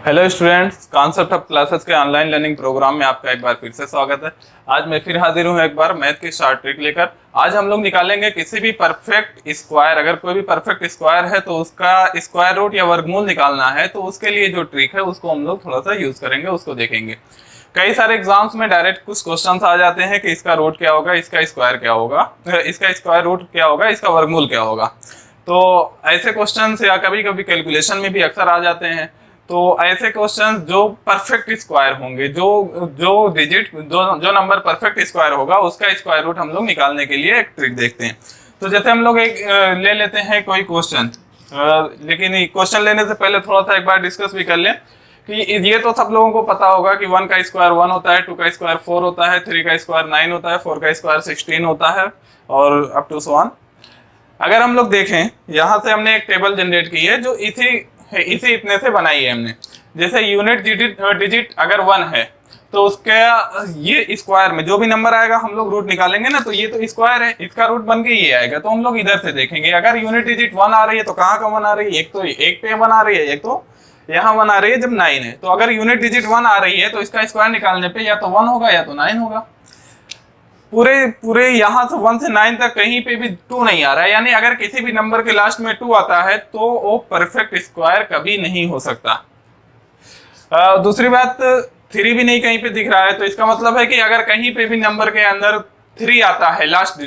Hello students, concept of classes के online learning programme में आपका एक बार फिर से स्वागत है। आज मैं फिर हाजिर हूं एक बार मैथ की शॉर्ट ट्रिक लेकर। आज हम लोग निकालेंगे किसी भी परफेक्ट स्क्वायर। अगर कोई भी परफेक्ट स्क्वायर है तो उसका स्क्वायर रूट या वर्गमूल निकालना है, तो उसके लिए जो ट्रिक है उसको हम लोग थोड़ा सा यूज करेंगे, उसको देखेंगे। कई सारे एग्जाम्स में डायरेक्ट कुछ क्वेश्चंस आ जाते हैं कि इसका रूट क्या होगा, इसका स्क्वायर क्या होगा, इसका स्क्वायर रूट क्या होगा, इसका वर्गमूल क्या होगा। तो ऐसे क्वेश्चंस या कभी कभी कैलकुलेशन में भी अक्सर आ जाते हैं। तो ऐसे क्वेश्चंस जो परफेक्ट स्क्वायर होंगे, जो नंबर परफेक्ट स्क्वायर होगा उसका स्क्वायर रूट हम लोग निकालने के लिए एक ट्रिक देखते हैं। तो जैसे हम लोग एक ले लेते हैं कोई क्वेश्चन, लेकिन क्वेश्चन लेने से पहले थोड़ा सा एक बार डिस्कस भी कर लें कि ये तो सब लोगों को पता होगा कि 1 का स्क्वायर 1 होता है, 2 का स्क्वायर 4 होता है, 3 का स्क्वायर 9 होता है, 4 का स्क्वायर 16 होता है और अप टू सो ऑन। अगर हम लोग देखें, यहाँ से हमने एक टेबल जनरेट की है जो इसी इतने से बनाई है हमने। जैसे यूनिट डिजिट अगर 1 है तो उसका ये स्क्वायर में जो भी नंबर आएगा हम लोग रूट निकालेंगे ना, तो ये तो स्क्वायर है, इसका रूट बन के ये आएगा। तो हम लोग इधर से देखेंगे, अगर यूनिट डिजिट 1 आ रही है तो कहाँ का 1 आ रही है, एक तो एक पे 1 आ रही है, एक तो यहाँ 1 आ रही है जब 9 है। तो अगर यूनिट डिजिट 1 आ रही है तो इसका स्क्वायर निकालने पे या तो 1 होगा या तो 9 होगा। पूरे यहाँ से 1 से 9 तक कहीं पे भी 2 नहीं आ रहा है, यानी अगर किसी भी नंबर के लास्ट में 2 आता है तो वो परफेक्ट स्क्वायर कभी नहीं हो सकता। दूसरी बात, 3 भी नहीं कहीं पे दिख रहा है, तो इसका मतलब है कि अगर कहीं पे भी नंबर के अंदर 3 आता है लास्ट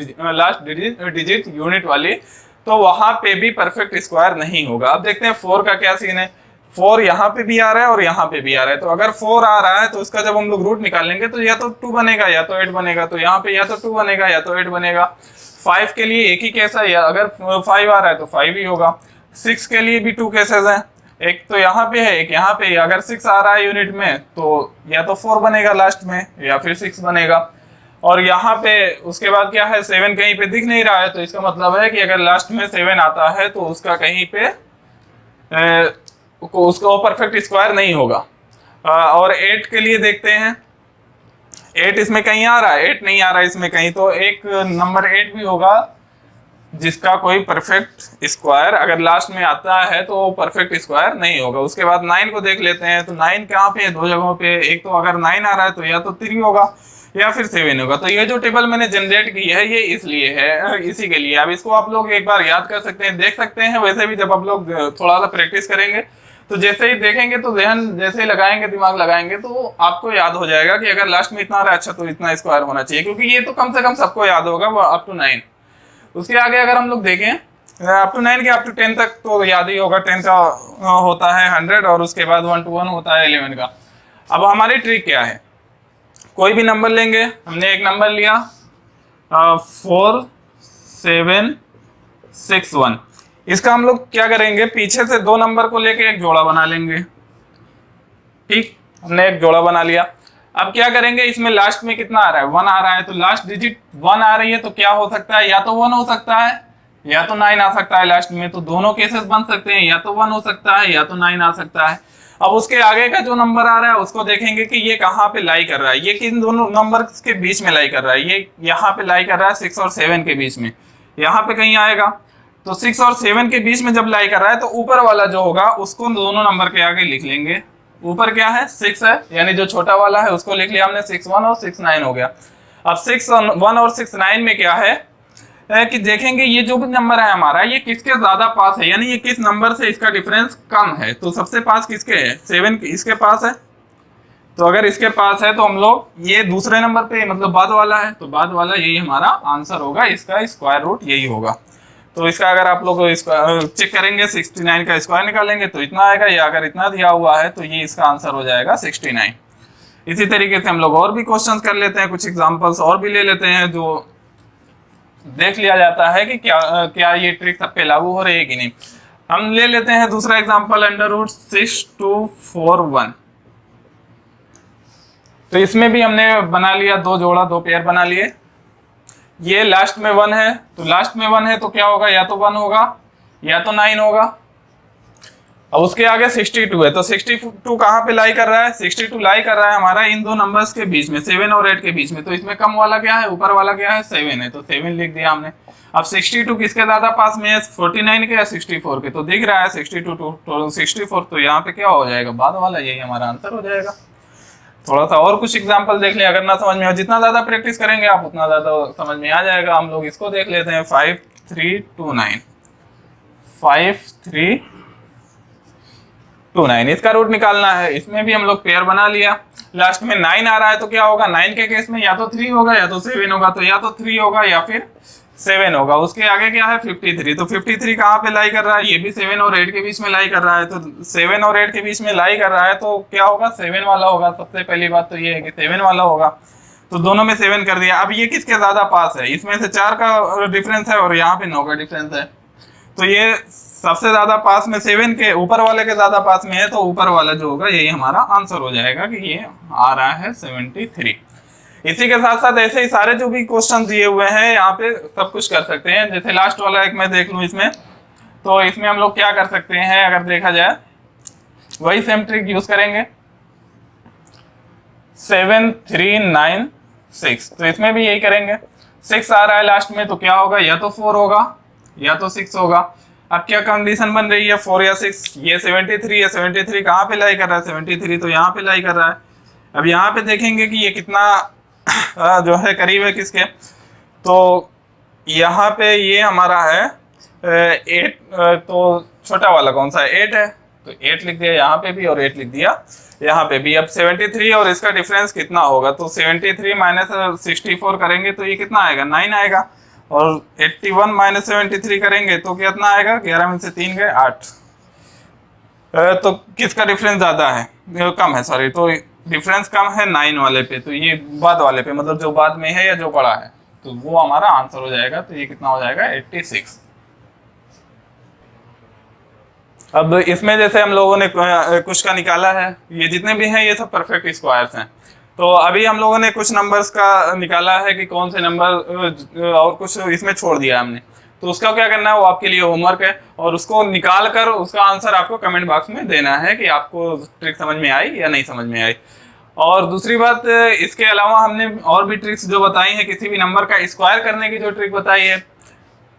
डिजिट यूनिट वाली, तो वहां पे भी परफेक्ट स्क्वायर नहीं होगा। अब देखते हैं 4 का क्या सीन है। 4 यहाँ पे भी आ रहा है और यहाँ पे भी आ रहा है। तो अगर 4 आ रहा है तो इसका जब हम लोग रूट निकालेंगे तो या तो 2 बनेगा या तो 8 बनेगा। तो यहाँ पे या तो 2 बनेगा या तो 8 बनेगा। 5 के लिए एक ही केस है, या अगर 5 आ रहा है तो 5 ही होगा। 6 के लिए भी 2 केसेस हैं, एक तो यहाँ पे है एक यहाँ पे है। अगर 6 आ रहा है यूनिट में तो या तो 4 बनेगा लास्ट में या फिर 6 बनेगा। और यहाँ पे उसके बाद क्या है, 7 कहीं पे दिख नहीं रहा है, तो इसका मतलब है कि अगर लास्ट में 7 आता है तो उसका कहीं पे उसका परफेक्ट स्क्वायर नहीं होगा। और 8 के लिए देखते हैं, 8 इसमें कहीं आ रहा है, 8 नहीं आ रहा है इसमें कहीं, तो एक नंबर 8 भी होगा जिसका कोई परफेक्ट स्क्वायर अगर लास्ट में आता है तो वो परफेक्ट स्क्वायर नहीं होगा। उसके बाद 9 को देख लेते हैं, तो 9 कहाँ पे है, 2 जगहों पे। एक तो अगर 9 आ रहा है तो या तो 3 होगा या फिर 7 होगा। तो ये जो टेबल मैंने जनरेट की है ये इसलिए है, इसी के लिए। अब इसको आप लोग एक बार याद कर सकते हैं, देख सकते हैं। वैसे भी जब आप लोग थोड़ा सा प्रैक्टिस करेंगे तो जैसे ही देखेंगे तो जहन जैसे ही लगाएंगे, दिमाग लगाएंगे, तो आपको याद हो जाएगा कि अगर लास्ट में इतना आ रहा है अच्छा तो इतना स्क्वायर होना चाहिए, क्योंकि ये तो कम से कम सबको याद होगा अप टू 9। उसके आगे अगर हम लोग देखें अप टू 9 के अप टू 10 तक तो याद ही होगा। 10 का होता है 100 और उसके बाद 1 to 1 होता है 11 का। अब हमारी ट्रिक क्या है, कोई भी नंबर लेंगे। हमने एक नंबर लिया 4 7 6 1। इसका हम लोग क्या करेंगे, पीछे से 2 नंबर को लेके एक जोड़ा बना लेंगे। ठीक, हमने एक जोड़ा बना लिया। अब क्या करेंगे, इसमें लास्ट में कितना आ रहा है, 1 आ रहा है, तो लास्ट डिजिट 1 आ रही है तो क्या हो सकता है, या तो 1 हो सकता है या तो 9 आ सकता है लास्ट में। तो दोनों केसेस बन सकते हैं, या तो 1 हो सकता है या तो 9 आ सकता है। अब उसके आगे का जो नंबर आ रहा है उसको देखेंगे कि ये कहाँ पे लाई कर रहा है, ये किन दोनों नंबर के बीच में लाई कर रहा है। ये यहाँ पे लाई कर रहा है 6 और 7 के बीच में, यहाँ पे कहीं आएगा। तो 6 और 7 के बीच में जब लाई कर रहा है तो ऊपर वाला जो होगा उसको दोनों नंबर के आगे लिख लेंगे। ऊपर क्या है, 6 है, यानी जो छोटा वाला है उसको लिख लिया हमने 6 1 और 6 9 हो गया। अब 6 1 और 6 9 में क्या है कि देखेंगे ये जो भी नंबर है हमारा ये किसके ज्यादा पास है, यानी ये किस नंबर से इसका डिफरेंस कम है। तो सबसे पास किसके है, 7 इसके पास है। तो अगर इसके पास है तो हम लोग ये दूसरे नंबर पे मतलब बाद वाला है, तो बाद वाला यही हमारा आंसर होगा, इसका स्क्वायर रूट यही होगा। तो इसका अगर आप लोग चेक करेंगे 69 का स्क्वायर निकालेंगे तो इतना आएगा, या अगर इतना दिया हुआ है तो ये इसका आंसर हो जाएगा 69। इसी तरीके से हम लोग और भी क्वेश्चंस कर लेते हैं, कुछ एग्जांपल्स और भी ले लेते हैं जो देख लिया जाता है कि क्या ये ट्रिक सब पे लागू हो रही है कि नहीं। हम ले लेते हैं दूसरा एग्जांपल, √6 2 4 1। तो इसमें भी हमने बना लिया 2 जोड़ा, 2 पेयर बना लिए। ये लास्ट में 1 है, तो लास्ट में 1 है तो क्या होगा, या तो 1 होगा या तो 9 होगा। अब उसके आगे 62 है, तो 62 कहाँ पे लाई कर रहा है? 62 लाई कर रहा है हमारा इन दो नंबर्स के बीच में, 7 और 8 के बीच में। तो इसमें कम वाला क्या है, ऊपर वाला क्या है, 7 है, तो 7 लिख दिया हमने। अब 62 किसके ज्यादा पास में है, 49 के या 64 के? तो दिख रहा है 62 to 64, तो यहाँ पे क्या हो जाएगा, बाद वाला, यही हमारा आंसर हो जाएगा। थोड़ा सा और कुछ एग्जाम्पल देख लें, अगर ना समझ में हो, जितना ज्यादा प्रैक्टिस करेंगे आप उतना ज्यादा समझ में आ जाएगा। हम लोग इसको देख लेते हैं, 5329, 5329, इसका रूट निकालना है। इसमें भी हम लोग पेयर बना लिया, लास्ट में 9 आ रहा है तो क्या होगा, 9 के केस में या तो 3 होगा या तो 7 होगा, तो या तो 3 होगा या फिर 7 होगा। उसके आगे क्या है, 53, तो 53 कहाँ पे लाई कर रहा है, ये भी 7 और 8 के बीच में लाई कर रहा है, तो 7 और 8 के बीच में लाई कर रहा है तो क्या होगा, 7 वाला होगा। सबसे पहली बात तो ये है कि 7 वाला होगा, तो दोनों में 7 कर दिया। अब ये किसके ज्यादा पास है, इसमें से 4 का डिफरेंस है और यहाँ पे 9 का डिफरेंस है, तो ये सबसे ज्यादा पास में 7 के ऊपर वाले के ज्यादा पास में है, तो ऊपर वाला जो होगा यही हमारा आंसर हो जाएगा कि ये आ रहा है 73। इसी के साथ साथ ऐसे ही सारे जो भी क्वेश्चन दिए हुए हैं यहाँ पे सब कुछ कर सकते हैं। जैसे लास्ट वाला एक मैं देख लूँ इसमें, तो इसमें हम लोग क्या कर सकते हैं, अगर देखा जाए वही सेम ट्रिक यूज करेंगे, 7396, तो इसमें भी यही करेंगे। 6 आ रहा है लास्ट में, तो क्या होगा, या तो 4 होगा या तो 6 होगा। अब क्या कंडीशन बन रही है, 4 या 6, ये 73 है, 73 कहाँ पे लाई कर रहा है, 73 तो यहाँ पे लाई कर रहा है। अब यहाँ पे देखेंगे कि ये कितना जो है करीब है किसके, तो यहाँ पे ये हमारा है 8, तो छोटा वाला कौन सा है, 8 है, तो 8 लिख दिया यहाँ पे भी और 8 लिख दिया यहाँ पे भी। अब 73 और इसका डिफरेंस कितना होगा, तो 73 माइनस 64 करेंगे तो ये कितना आएगा, 9 आएगा, और 81 माइनस 73 करेंगे तो कितना आएगा, 11 में से 3 गए 8। तो किसका डिफरेंस ज्यादा है, कम है, सॉरी, तो डिफरेंस कम है 9 वाले पे, तो ये बाद वाले पे, मतलब जो बाद में है या जो बड़ा है, तो वो हमारा आंसर हो जाएगा। तो ये कितना हो जाएगा, 86। अब इसमें जैसे हम लोगों ने कुछ का निकाला है, ये जितने भी हैं ये सब परफेक्ट स्क्वायर्स हैं। तो अभी हम लोगों ने कुछ नंबर्स का निकाला है कि कौन से नंबर, और कुछ इसमें छोड़ दिया हमने, तो उसका क्या करना है, वो आपके लिए होमवर्क है, और उसको निकाल कर उसका आंसर आपको कमेंट बॉक्स में देना है कि आपको ट्रिक समझ में आई या नहीं समझ में आई। और दूसरी बात, इसके अलावा हमने और भी ट्रिक्स जो बताई हैं, किसी भी नंबर का स्क्वायर करने की जो ट्रिक बताई है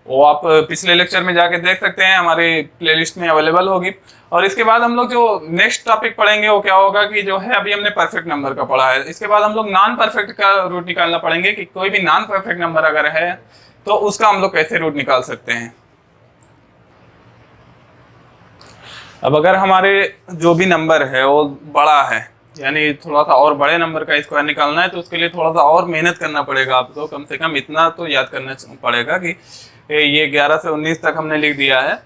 वो आप पिछले लेक्चर में जाके देख सकते हैं, हमारी प्लेलिस्ट में अवेलेबल होगी। और इसके बाद हम लोग जो नेक्स्ट टॉपिक पढ़ेंगे वो क्या होगा कि जो है अभी हमने परफेक्ट नंबर का पढ़ा है, इसके बाद हम लोग नॉन परफेक्ट का रूट निकालना पड़ेंगे कि कोई भी नॉन परफेक्ट नंबर अगर है तो उसका हम लोग कैसे रूट निकाल सकते हैं। अब अगर हमारे जो भी नंबर है वो बड़ा है, यानी थोड़ा सा और बड़े नंबर का स्क्वायर निकालना है, तो उसके लिए थोड़ा सा और मेहनत करना पड़ेगा आपको। कम से कम इतना तो याद करना पड़ेगा कि ये 11 से 19 तक हमने लिख दिया है,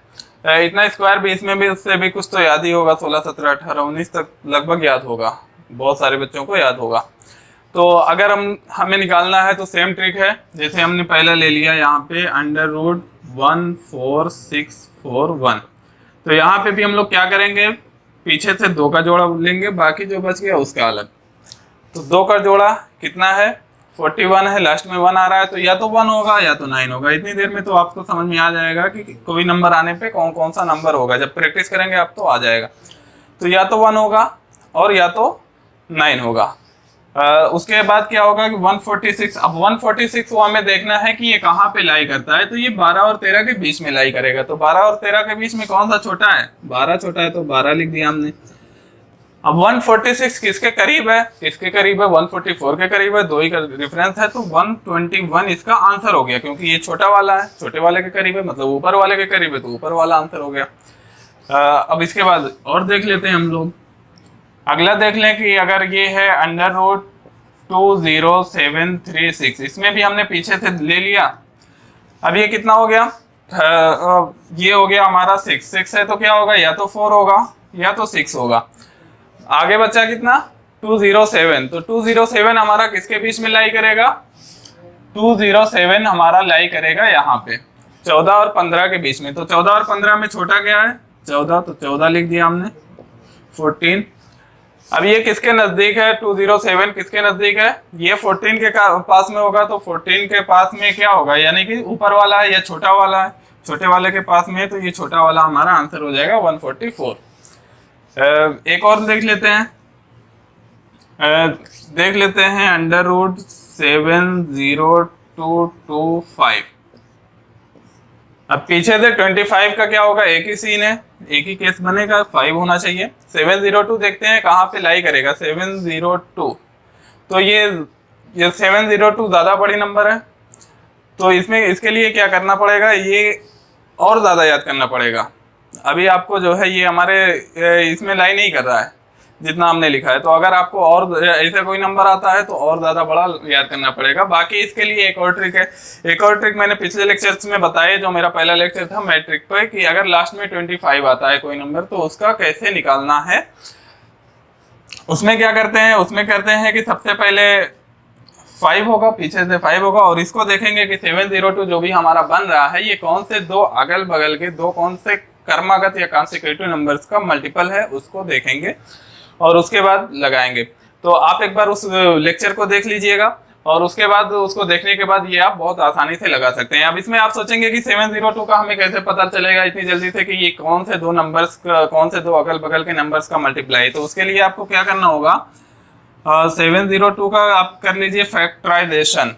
इतना स्क्वायर भी, इसमें भी उससे भी कुछ तो याद ही होगा, 16, 17, 18, 19 तक लगभग याद होगा, बहुत सारे बच्चों को याद होगा। तो अगर हमें निकालना है तो सेम ट्रिक है, जैसे हमने पहले ले लिया यहाँ पे √14641, तो यहाँ पे भी हम लोग क्या करेंगे, पीछे से 2 का जोड़ा लेंगे, बाकी जो बच गया उसका अलग। तो 2 का जोड़ा कितना है, 41 है, लास्ट में 1 आ रहा है, तो या तो 1 होगा या तो 9 होगा। इतनी देर में तो आपको समझ में आ जाएगा कि कोई नंबर आने पे कौन कौन सा नंबर होगा, जब प्रैक्टिस करेंगे आप तो आ जाएगा। तो या तो 1 होगा और या तो 9 होगा। उसके बाद क्या होगा कि 146, अब 146 वो हमें देखना है कि ये कहाँ पे लाई करता है, तो ये 12 और 13 के बीच में लाई करेगा। तो 12 और 13 के बीच में कौन सा छोटा है, 12 छोटा है, तो 12 लिख दिया हमने। अब 146 किसके करीब है, किसके करीब है, 144 के करीब है, 2 ही का डिफरेंस है, तो 121 इसका आंसर हो गया, क्योंकि ये छोटा वाला है, छोटे वाले के करीब है, मतलब ऊपर वाले के करीब है, तो ऊपर वाला आंसर हो गया। अब इसके बाद और देख लेते हैं हम लोग, अगला देख लें कि अगर ये है √20736, इसमें भी हमने पीछे से ले लिया। अब ये कितना हो गया, ये हो गया हमारा 6 है, तो क्या होगा, या तो 4 होगा या तो 6 होगा। आगे बचा कितना, 207, तो 207 हमारा किसके बीच में लाई करेगा, 207 हमारा लाई करेगा यहाँ पे 14 और 15 के बीच में। तो 14 और 15 में छोटा क्या है, 14, तो 14 लिख दिया हमने। 14, अब ये किसके नजदीक है, 207 किसके नजदीक है, ये 14 के पास में होगा, तो 14 के पास में क्या होगा, यानी कि ऊपर वाला है या छोटा वाला है, छोटे वाले के पास में है, तो ये छोटा वाला हमारा आंसर हो जाएगा 144। एक और देख लेते हैं, √70225। अब पीछे से 25 का क्या होगा, एक ही सीन है, एक ही केस बनेगा, 5 होना चाहिए। 702 देखते हैं कहाँ पे लाई करेगा, 702। तो ये 702 ज़्यादा बड़ी नंबर है, तो इसमें इसके लिए क्या करना पड़ेगा, ये और ज़्यादा याद करना पड़ेगा। अभी आपको जो है ये हमारे इसमें लाई नहीं कर रहा है जितना हमने लिखा है, तो अगर आपको और ऐसा कोई नंबर आता है तो और ज़्यादा बड़ा याद करना पड़ेगा। बाकी इसके लिए एक और ट्रिक है, एक और ट्रिक मैंने पिछले लेक्चर्स में बताया, जो मेरा पहला लेक्चर था मैट्रिक पे, कि अगर लास्ट में 25 आता है कोई नंबर तो उसका कैसे निकालना है। उसमें क्या करते हैं, उसमें करते हैं कि सबसे पहले 5 होगा, पीछे से 5 होगा, और इसको देखेंगे कि 702 जो भी हमारा बन रहा है ये कौन से दो अगल बगल के दो कौन से क्रमागत या कॉन्सेक्यूटिव नंबर्स का मल्टीपल है, उसको देखेंगे और उसके बाद लगाएंगे। तो आप एक बार उस लेक्चर को देख लीजिएगा, और उसके बाद उसको देखने के बाद ये आप बहुत आसानी से लगा सकते हैं। अब इसमें आप सोचेंगे कि 702 का हमें कैसे पता चलेगा इतनी जल्दी से कि ये कौन से दो नंबर्स कौन से दो अगल बगल के नंबर्स का मल्टीप्लाई। तो उसके लिए आपको क्या करना होगा, 702 का आप कर लीजिए फैक्टराइजेशन,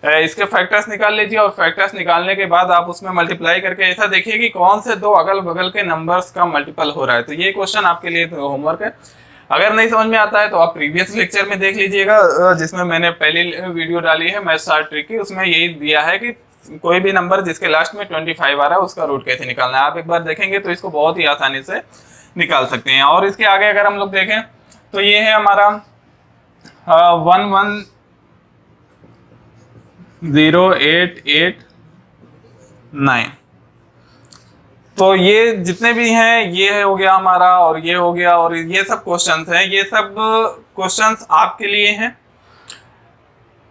इसके फैक्टर्स निकाल लीजिए, और फैक्टर्स निकालने के बाद आप उसमें मल्टीप्लाई करके ऐसा देखिए कि कौन से दो अगल बगल के नंबर्स का मल्टीपल हो रहा है। तो ये क्वेश्चन आपके लिए होमवर्क है। अगर नहीं समझ में आता है तो आप प्रीवियस लेक्चर में देख लीजिएगा, जिसमें मैंने पहली वीडियो डाली है मैथ स्टार ट्रिक की, उसमें यही दिया है कि कोई भी नंबर जिसके लास्ट में 25 आ रहा है उसका रूट कैसे निकालना है। आप एक बार देखेंगे तो इसको बहुत ही आसानी से निकाल सकते हैं। और इसके आगे अगर हम लोग देखें तो ये है हमारा 110889। तो ये जितने भी हैं ये हो गया हमारा, और ये हो गया, और ये सब क्वेश्चंस हैं, ये सब क्वेश्चंस आपके लिए हैं।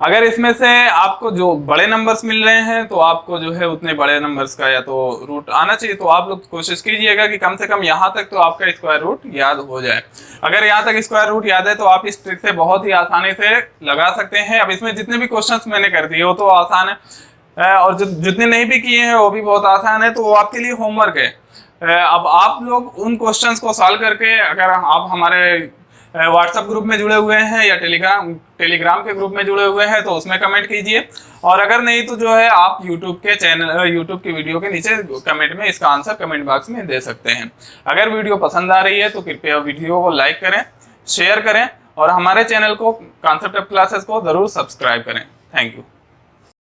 अगर इसमें से आपको जो बड़े नंबर्स मिल रहे हैं तो आपको जो है उतने बड़े नंबर्स का या तो रूट आना चाहिए, तो आप लोग कोशिश कीजिएगा कि कम से कम यहाँ तक तो आपका स्क्वायर रूट याद हो जाए। अगर यहाँ तक स्क्वायर रूट याद है तो आप इस ट्रिक से बहुत ही आसानी से लगा सकते हैं। अब इसमें जितने भी क्वेश्चंस मैंने कर दिए वो तो आसान है, और जितने नहीं भी किए हैं वो भी बहुत आसान है, तो वो आपके लिए होमवर्क है। अब आप लोग उन क्वेश्चंस को सॉल्व करके, अगर आप हमारे व्हाट्सएप ग्रुप में जुड़े हुए हैं या टेलीग्राम के ग्रुप में जुड़े हुए हैं तो उसमें कमेंट कीजिए, और अगर नहीं तो जो है आप यूट्यूब की वीडियो के नीचे कमेंट में इसका आंसर कमेंट बॉक्स में दे सकते हैं। अगर वीडियो पसंद आ रही है तो कृपया वीडियो को लाइक करें, शेयर करें, और हमारे चैनल को कॉन्सेप्ट ऑफ क्लासेस को जरूर सब्सक्राइब करें। Thank you.